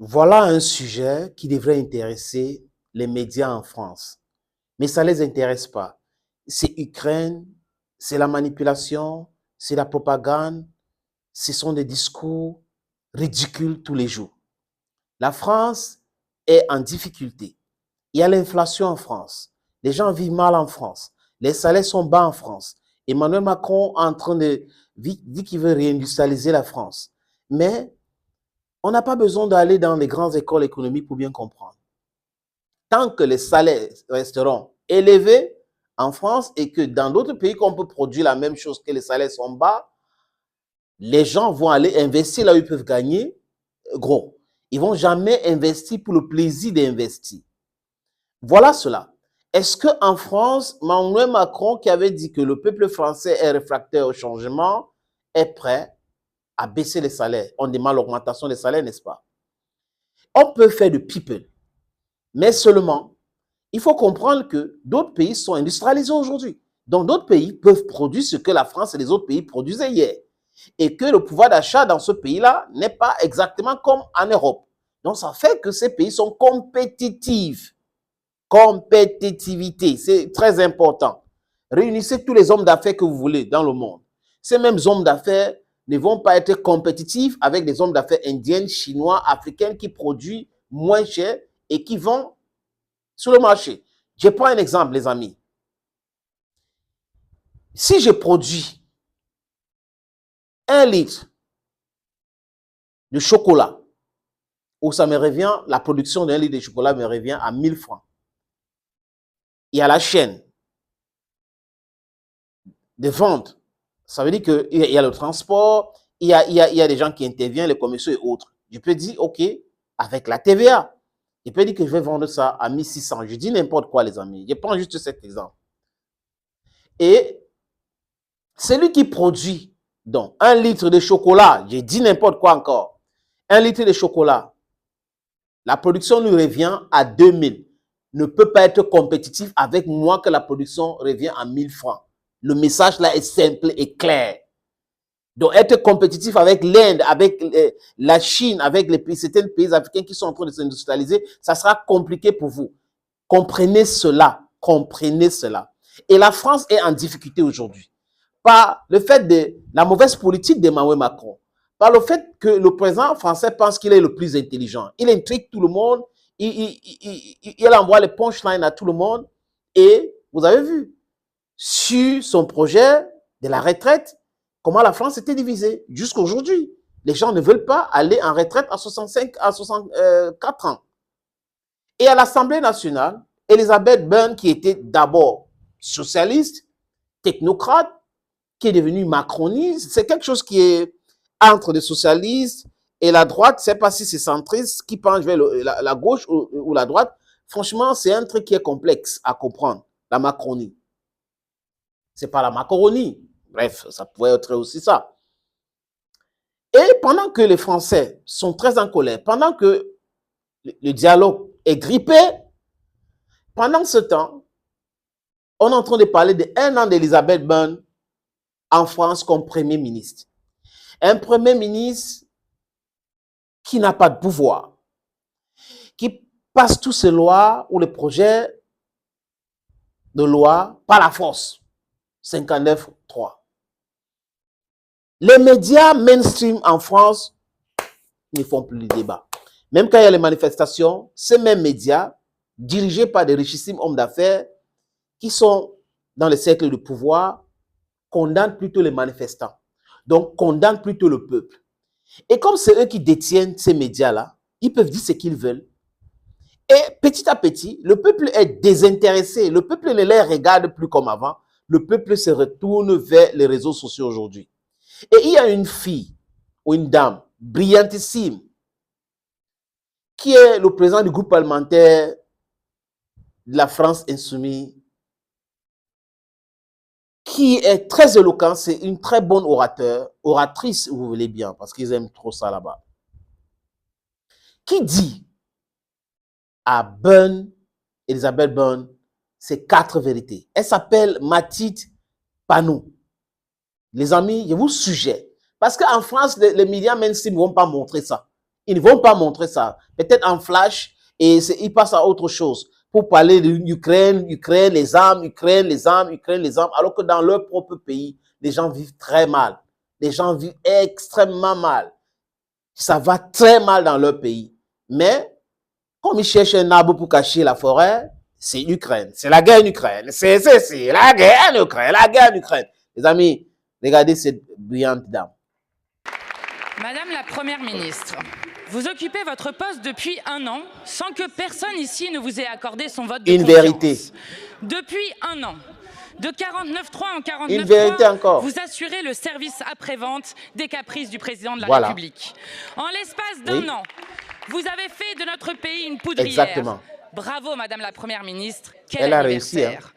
Voilà un sujet qui devrait intéresser les médias en France. Mais ça ne les intéresse pas. C'est Ukraine, c'est la manipulation, c'est la propagande, ce sont des discours ridicules tous les jours. La France est en difficulté. Il y a l'inflation en France. Les gens vivent mal en France. Les salaires sont bas en France. Emmanuel Macron est en train de dire qu'il veut réindustrialiser la France. Mais on n'a pas besoin d'aller dans les grandes écoles économiques pour bien comprendre. Tant que les salaires resteront élevés en France et que dans d'autres pays qu'on peut produire la même chose, que les salaires sont bas, les gens vont aller investir là où ils peuvent gagner gros. Ils ne vont jamais investir pour le plaisir d'investir. Voilà cela. Est-ce qu'en France, Emmanuel Macron, qui avait dit que le peuple français est réfractaire au changement, est prêt à baisser les salaires? On demande l'augmentation des salaires, n'est-ce pas? On peut faire de people, mais seulement, il faut comprendre que d'autres pays sont industrialisés aujourd'hui. Donc, d'autres pays peuvent produire ce que la France et les autres pays produisaient hier. Et que le pouvoir d'achat dans ce pays-là n'est pas exactement comme en Europe. Donc, ça fait que ces pays sont compétitifs. Compétitivité, c'est très important. Réunissez tous les hommes d'affaires que vous voulez dans le monde. Ces mêmes hommes d'affaires ne vont pas être compétitifs avec des hommes d'affaires indiens, chinois, africains qui produisent moins cher et qui vont sur le marché. Je prends un exemple, les amis. Si je produis 1 litre de chocolat, où ça me revient, la production d'1 litre de chocolat me revient à 1000 francs. Il y a la chaîne de vente. Ça veut dire qu'il y a le transport, il y a des gens qui interviennent, les commerciaux et autres. Je peux dire, OK, avec la TVA, je peux dire que je vais vendre ça à 1600. Je dis n'importe quoi, les amis. Je prends juste cet exemple. Et celui qui produit donc 1 litre de chocolat, je dis n'importe quoi encore, 1 litre de chocolat, la production lui revient à 2000. Ne peut pas être compétitif avec moi que la production revient à 1000 francs. Le message là est simple et clair. Donc, être compétitif avec l'Inde, avec la Chine, avec certains pays africains qui sont en train de s'industrialiser, ça sera compliqué pour vous. Comprenez cela. Comprenez cela. Et la France est en difficulté aujourd'hui. Par le fait de la mauvaise politique d'Emmanuel Macron, par le fait que le président français pense qu'il est le plus intelligent. Il intrigue tout le monde, il envoie les punchlines à tout le monde. Et vous avez vu, sur son projet de la retraite, comment la France était divisée jusqu'à aujourd'hui. Les gens ne veulent pas aller en retraite à 65, à 64 ans. Et à l'Assemblée nationale, Elisabeth Borne, qui était d'abord socialiste, technocrate, qui est devenue macroniste, c'est quelque chose qui est entre les socialistes et la droite. Je ne sais pas si c'est centriste, qui penche vers la gauche ou la droite. Franchement, c'est un truc qui est complexe à comprendre, la Macronie. C'est pas la macaroni. Bref, ça pouvait être aussi ça. Et pendant que les Français sont très en colère, pendant que le dialogue est grippé, pendant ce temps, on est en train de parler d'1 an d'Elisabeth Borne en France comme Premier ministre. Un Premier ministre qui n'a pas de pouvoir, qui passe toutes ces lois ou les projets de loi par la force. 59.3. Les médias mainstream en France ne font plus le débat. Même quand il y a les manifestations, ces mêmes médias, dirigés par des richissimes hommes d'affaires qui sont dans les cercles de pouvoir, condamnent plutôt les manifestants. Donc, condamnent plutôt le peuple. Et comme c'est eux qui détiennent ces médias-là, ils peuvent dire ce qu'ils veulent. Et petit à petit, le peuple est désintéressé. Le peuple ne les regarde plus comme avant. Le peuple se retourne vers les réseaux sociaux aujourd'hui. Et il y a une fille ou une dame brillantissime qui est le président du groupe parlementaire de la France Insoumise, qui est très éloquent, c'est une très bonne oratrice, vous voulez bien, parce qu'ils aiment trop ça là-bas, qui dit à Borne, Elisabeth Borne, ces 4 vérités. Elle s'appelle Mathilde Panot. Les amis, je vous suggère, parce qu'en France, les médias mainstream ne vont pas montrer ça. Ils ne vont pas montrer ça. Peut-être en flash, et ils passent à autre chose pour parler de l'Ukraine, Ukraine, les armes, Ukraine, les armes, Ukraine, les armes, alors que dans leur propre pays, les gens vivent très mal. Les gens vivent extrêmement mal. Ça va très mal dans leur pays. Mais, comme ils cherchent un arbre pour cacher la forêt, c'est l'Ukraine. C'est la guerre en Ukraine. C'est la guerre en Ukraine. La guerre en Ukraine. Les amis, regardez cette brillante dame. Madame la Première ministre, vous occupez votre poste depuis 1 an sans que personne ici ne vous ait accordé son vote de confiance. Une vérité. Depuis 1 an. De 49.3 en 49.3, vous assurez le service après-vente des caprices du président de la République. En l'espace d'1 an, vous avez fait de notre pays une poudrière. Exactement. Bravo, Madame la Première ministre. Quel anniversaire.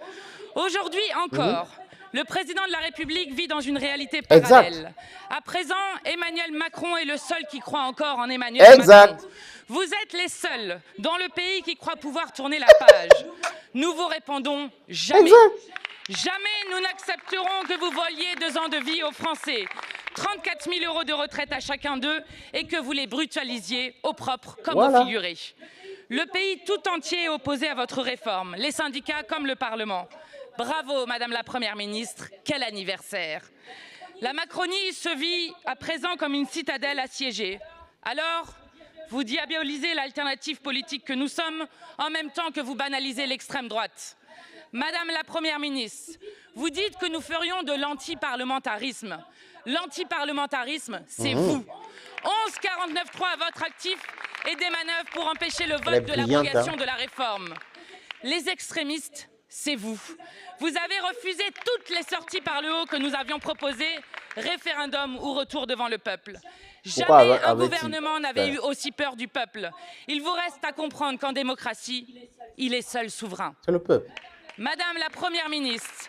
Aujourd'hui encore, le président de la République vit dans une réalité parallèle. À présent, Emmanuel Macron est le seul qui croit encore en Emmanuel Macron. Vous êtes les seuls dans le pays qui croient pouvoir tourner la page. Nous vous répondons jamais. Jamais nous n'accepterons que vous voliez 2 ans de vie aux Français, 34 000 € de retraite à chacun d'eux et que vous les brutalisiez au propre comme au figuré. Le pays tout entier est opposé à votre réforme, les syndicats comme le Parlement. Bravo, Madame la Première ministre, quel anniversaire. La Macronie se vit à présent comme une citadelle assiégée. Alors, vous diabolisez l'alternative politique que nous sommes en même temps que vous banalisez l'extrême droite. Madame la Première ministre, vous dites que nous ferions de l'antiparlementarisme. L'antiparlementarisme, c'est vous. 11-49-3 à votre actif et des manœuvres pour empêcher le vote de l'abrogation de la réforme. Les extrémistes, c'est vous. Vous avez refusé toutes les sorties par le haut que nous avions proposées, référendum ou retour devant le peuple. Jamais un gouvernement n'avait eu aussi peur du peuple. Il vous reste à comprendre qu'en démocratie, il est seul souverain. C'est le peuple. Madame la Première ministre,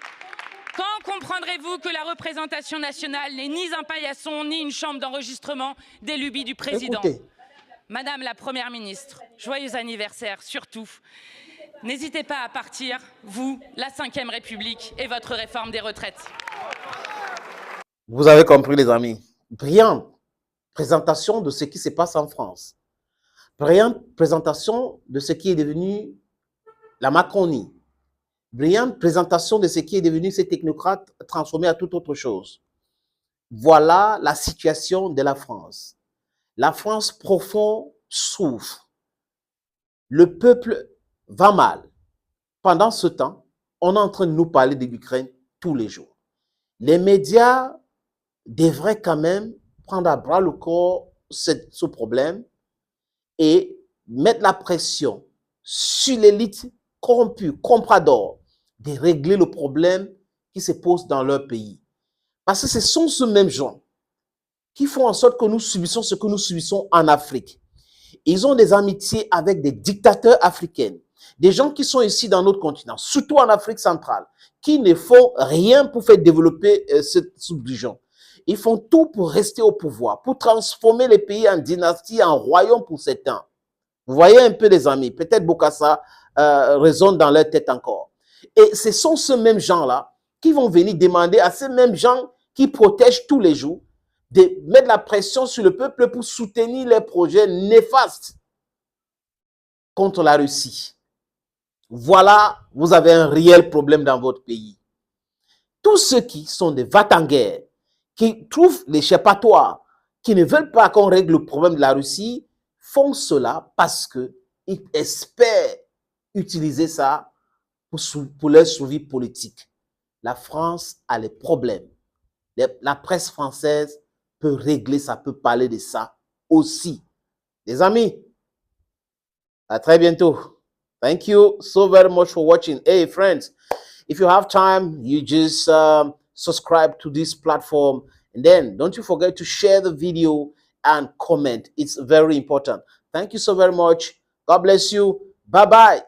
quand comprendrez-vous que la représentation nationale n'est ni un paillasson, ni une chambre d'enregistrement des lubies du président? Madame la Première ministre, joyeux anniversaire, surtout. N'hésitez pas à partir, vous, la Ve République et votre réforme des retraites. Vous avez compris, les amis. Brillante présentation de ce qui se passe en France. Brillante présentation de ce qui est devenu la Macronie. Brillante présentation de ce qui est devenu ces technocrates transformés à toute autre chose. Voilà la situation de la France. La France profond souffre. Le peuple va mal. Pendant ce temps, on est en train de nous parler de l'Ukraine tous les jours. Les médias devraient quand même prendre à bras le corps ce problème et mettre la pression sur l'élite corrompue, comprador, de régler le problème qui se pose dans leur pays. Parce que ce sont ces mêmes gens qui font en sorte que nous subissons ce que nous subissons en Afrique. Ils ont des amitiés avec des dictateurs africains, des gens qui sont ici dans notre continent, surtout en Afrique centrale, qui ne font rien pour faire développer cette sous-région. Ils font tout pour rester au pouvoir, pour transformer les pays en dynastie, en royaume pour certains. Vous voyez un peu, les amis, peut-être Bokassa résonne dans leur tête encore. Et ce sont ces mêmes gens-là qui vont venir demander à ces mêmes gens qui protègent tous les jours de mettre la pression sur le peuple pour soutenir les projets néfastes contre la Russie. Voilà, vous avez un réel problème dans votre pays. Tous ceux qui sont des va-t-en-guerre, qui trouvent l'échappatoire, qui ne veulent pas qu'on règle le problème de la Russie, font cela parce qu'ils espèrent utiliser ça pour leur survie politique. La France a les problèmes. La presse française peut régler ça, peut parler de ça aussi. Les amis, à très bientôt. Thank you so very much for watching. Hey, friends, if you have time, you just subscribe to this platform. And then don't you forget to share the video and comment. It's very important. Thank you so very much. God bless you. Bye-bye.